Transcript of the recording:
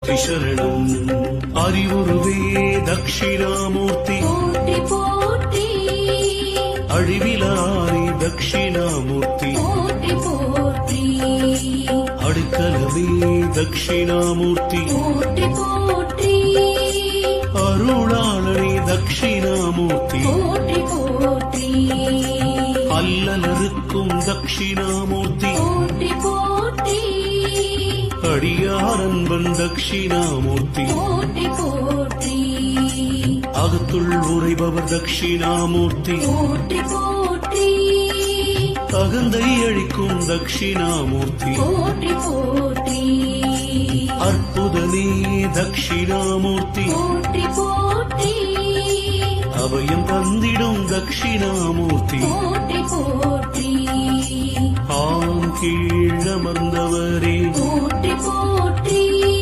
சரணம் அறிவுருவே தட்சிணாமூர்த்தி போற்றி போற்றி அழிவிலாரி தட்சிணாமூர்த்தி போற்றி போற்றி அடிக்கலமே தட்சிணாமூர்த்தி போற்றி போற்றி அருளாளனே தட்சிணாமூர்த்தி போற்றி போற்றி அல்லலருக்கும் தட்சிணாமூர்த்தி போற்றி போற்றி அடியாரன்பன் தட்சிணாமூர்த்தி போற்றி போற்றி அகத்துள் உரைபவர் தட்சிணாமூர்த்தி போற்றி போற்றி அகந்தை அழிக்கும் தட்சிணாமூர்த்தி போற்றி போற்றி அற்புதமே தட்சிணாமூர்த்தி போற்றி போற்றி அபயம் தந்திடும் தட்சிணாமூர்த்தி போற்றி போற்றி ஆம் கீழமர்ந்தவரே போற்றி போற்றி